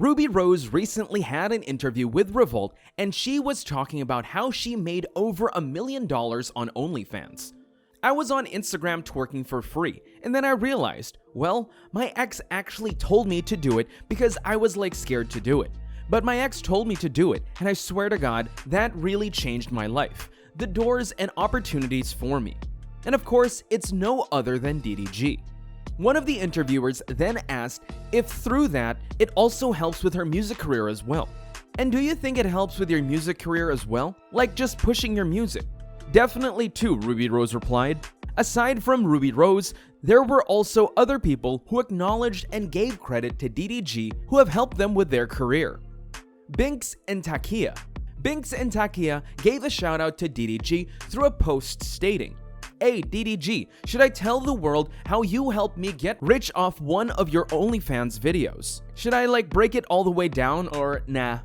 Rubi Rose recently had an interview with Revolt, and she was talking about how she made over $1 million on OnlyFans. I was on Instagram twerking for free, and then I realized, well, my ex actually told me to do it because I was like scared to do it. But my ex told me to do it, and I swear to God, that really changed my life, the doors and opportunities for me. And of course, it's no other than DDG. One of the interviewers then asked if through that, it also helps with her music career as well. And do you think it helps with your music career as well? Like just pushing your music? Definitely too, Rubi Rose replied. Aside from Rubi Rose, there were also other people who acknowledged and gave credit to DDG who have helped them with their career. Binks and Takia. Binks and Takia gave a shout out to DDG through a post stating, "Hey DDG, should I tell the world how you helped me get rich off one of your OnlyFans videos? Should I like break it all the way down or nah?"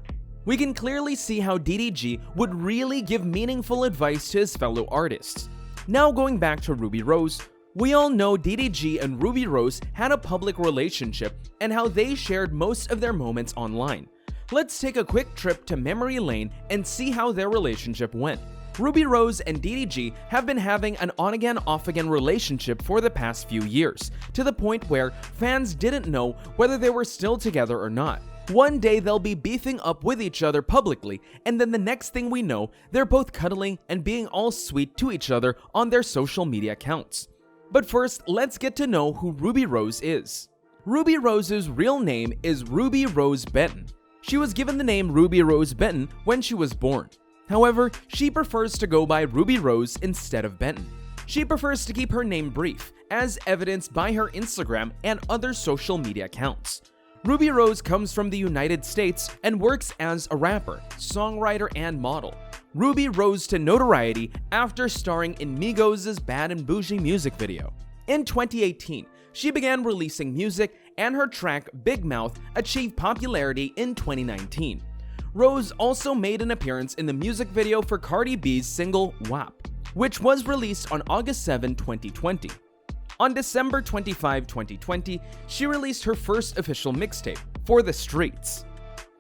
We can clearly see how DDG would really give meaningful advice to his fellow artists. Now going back to Rubi Rose, we all know DDG and Rubi Rose had a public relationship and how they shared most of their moments online. Let's take a quick trip to memory lane and see how their relationship went. Rubi Rose and DDG have been having an on-again, off-again relationship for the past few years, to the point where fans didn't know whether they were still together or not. One day they'll be beefing up with each other publicly, and then the next thing we know, they're both cuddling and being all sweet to each other on their social media accounts. But first, let's get to know who Rubi Rose is. Rubi Rose's real name is Rubi Rose Benton. She was given the name Rubi Rose Benton when she was born. However, she prefers to go by Rubi Rose instead of Benton. She prefers to keep her name brief, as evidenced by her Instagram and other social media accounts. Rubi Rose comes from the United States and works as a rapper, songwriter, and model. Rubi rose to notoriety after starring in Migos' Bad and Bougie music video. In 2018, she began releasing music, and her track Big Mouth achieved popularity in 2019. Rose also made an appearance in the music video for Cardi B's single WAP, which was released on August 7, 2020. On December 25, 2020, she released her first official mixtape, For the Streets.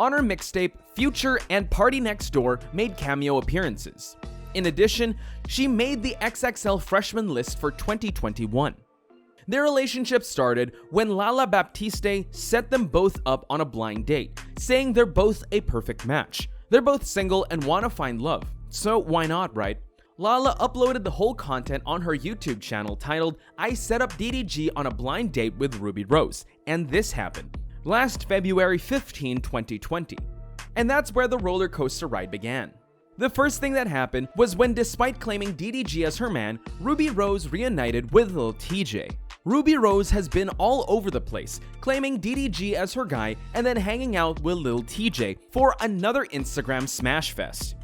On her mixtape, Future and PARTYNEXTDOOR made cameo appearances. In addition, she made the XXL freshman list for 2021. Their relationship started when Lala Baptiste set them both up on a blind date, saying they're both a perfect match. They're both single and want to find love, so why not, right? Lala uploaded the whole content on her YouTube channel titled I Set Up DDG on a Blind Date with Rubi Rose, and this happened last February 15, 2020. And that's where the roller coaster ride began. The first thing that happened was when, despite claiming DDG as her man, Rubi Rose reunited with Lil TJ. Rubi Rose has been all over the place, claiming DDG as her guy and then hanging out with Lil TJ for another Instagram smash fest.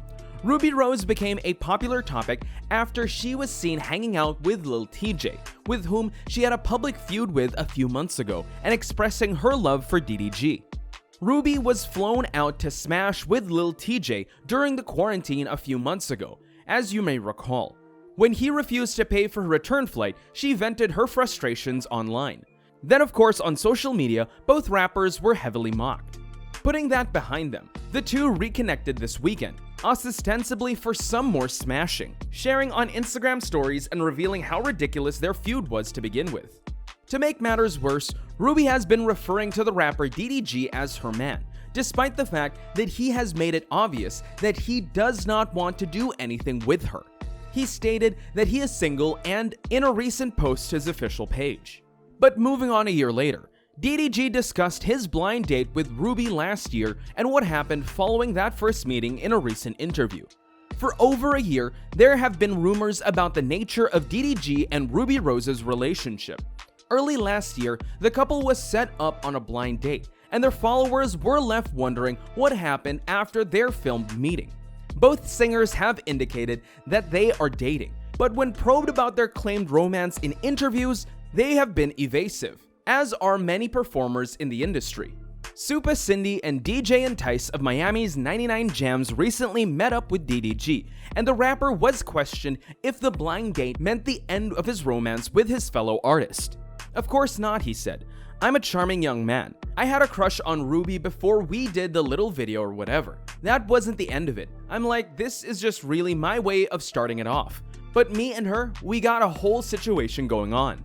Rubi Rose became a popular topic after she was seen hanging out with Lil TJ, with whom she had a public feud with a few months ago, and expressing her love for DDG. Rubi was flown out to smash with Lil TJ during the quarantine a few months ago, as you may recall. When he refused to pay for her return flight, she vented her frustrations online. Then of course on social media, both rappers were heavily mocked. Putting that behind them, the two reconnected this weekend, ostensibly for some more smashing, sharing on Instagram stories and revealing how ridiculous their feud was to begin with. To make matters worse, Rubi has been referring to the rapper DDG as her man, despite the fact that he has made it obvious that he does not want to do anything with her. He stated that he is single and in a recent post to his official page. But moving on a year later, DDG discussed his blind date with Rubi last year and what happened following that first meeting in a recent interview. For over a year, there have been rumors about the nature of DDG and Rubi Rose's relationship. Early last year, the couple was set up on a blind date, and their followers were left wondering what happened after their filmed meeting. Both singers have indicated that they are dating, but when probed about their claimed romance in interviews, they have been evasive, as are many performers in the industry. Supa Cindy and DJ Entice of Miami's 99 Jams recently met up with DDG, and the rapper was questioned if the blind date meant the end of his romance with his fellow artist. Of course not, he said. I'm a charming young man. I had a crush on Ruby before we did the little video or whatever. That wasn't the end of it. I'm like, this is just really my way of starting it off. But me and her, we got a whole situation going on.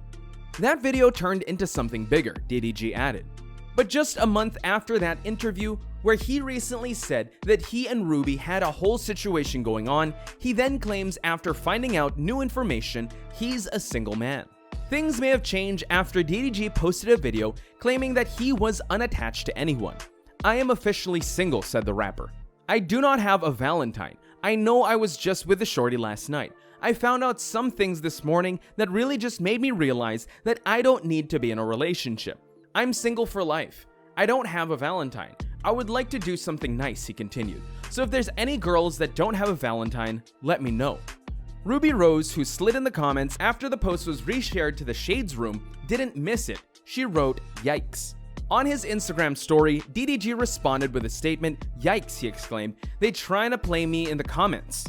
That video turned into something bigger, DDG added. But just a month after that interview, where he recently said that he and Ruby had a whole situation going on, he then claims after finding out new information, he's a single man. Things may have changed after DDG posted a video claiming that he was unattached to anyone. I am officially single, said the rapper. I do not have a Valentine. I know I was just with the shorty last night. I found out some things this morning that really just made me realize that I don't need to be in a relationship. I'm single for life. I don't have a Valentine. I would like to do something nice, he continued. So if there's any girls that don't have a Valentine, let me know. Rubi Rose, who slid in the comments after the post was reshared to the Shades room, didn't miss it. She wrote, "Yikes." On his Instagram story, DDG responded with a statement, "Yikes," he exclaimed, "they trying to play me in the comments."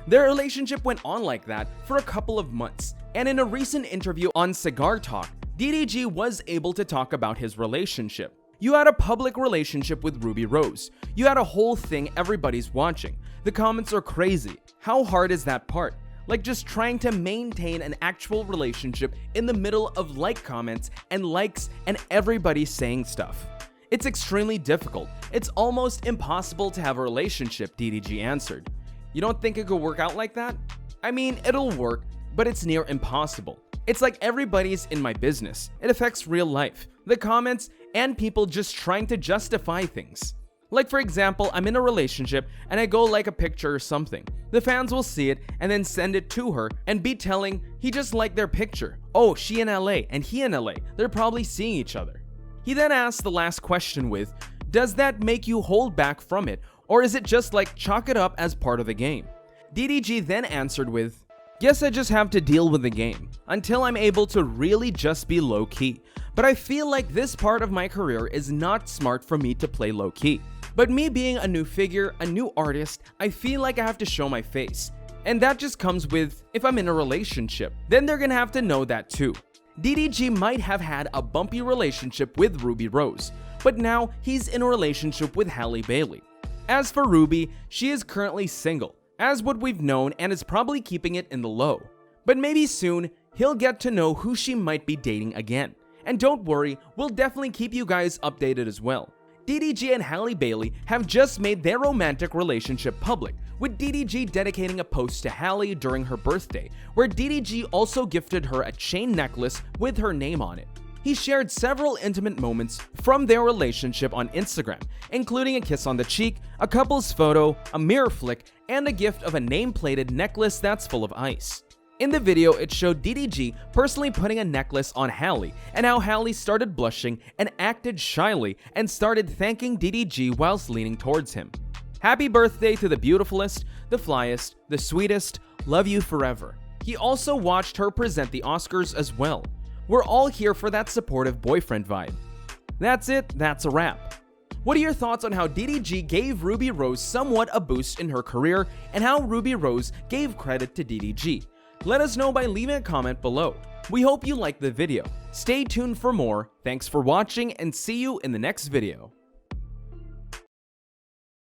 Their relationship went on like that for a couple of months, and in a recent interview on Cigar Talk, DDG was able to talk about his relationship. You had a public relationship with Rubi Rose. You had a whole thing everybody's watching. The comments are crazy. How hard is that part? Like just trying to maintain an actual relationship in the middle of like comments and likes and everybody saying stuff. It's extremely difficult. It's almost impossible to have a relationship, DDG answered. You don't think it could work out like that? I mean, it'll work, but it's near impossible. It's like everybody's in my business. It affects real life, the comments, and people just trying to justify things. Like for example, I'm in a relationship and I go like a picture or something. The fans will see it and then send it to her and be telling, he just liked their picture. Oh, she in LA and he in LA. They're probably seeing each other. He then asked the last question with, does that make you hold back from it? Or is it just like chalk it up as part of the game? DDG then answered with, guess I just have to deal with the game until I'm able to really just be low key. But I feel like this part of my career is not smart for me to play low key. But me being a new figure, a new artist, I feel like I have to show my face. And that just comes with, if I'm in a relationship, then they're gonna have to know that too. DDG might have had a bumpy relationship with Rubi Rose, but now he's in a relationship with Halle Bailey. As for Ruby, she is currently single, as what we've known, and is probably keeping it in the low. But maybe soon, he'll get to know who she might be dating again. And don't worry, we'll definitely keep you guys updated as well. DDG and Halle Bailey have just made their romantic relationship public, with DDG dedicating a post to Halle during her birthday, where DDG also gifted her a chain necklace with her name on it. He shared several intimate moments from their relationship on Instagram, including a kiss on the cheek, a couple's photo, a mirror flick, and a gift of a name-plated necklace that's full of ice. In the video, it showed DDG personally putting a necklace on Halle, and how Halle started blushing and acted shyly and started thanking DDG whilst leaning towards him. Happy birthday to the beautifulest, the flyest, the sweetest, love you forever. He also watched her present the Oscars as well. We're all here for that supportive boyfriend vibe. That's it, that's a wrap. What are your thoughts on how DDG gave Rubi Rose somewhat a boost in her career, and how Rubi Rose gave credit to DDG? Let us know by leaving a comment below. We hope you liked the video. Stay tuned for more. Thanks for watching and see you in the next video.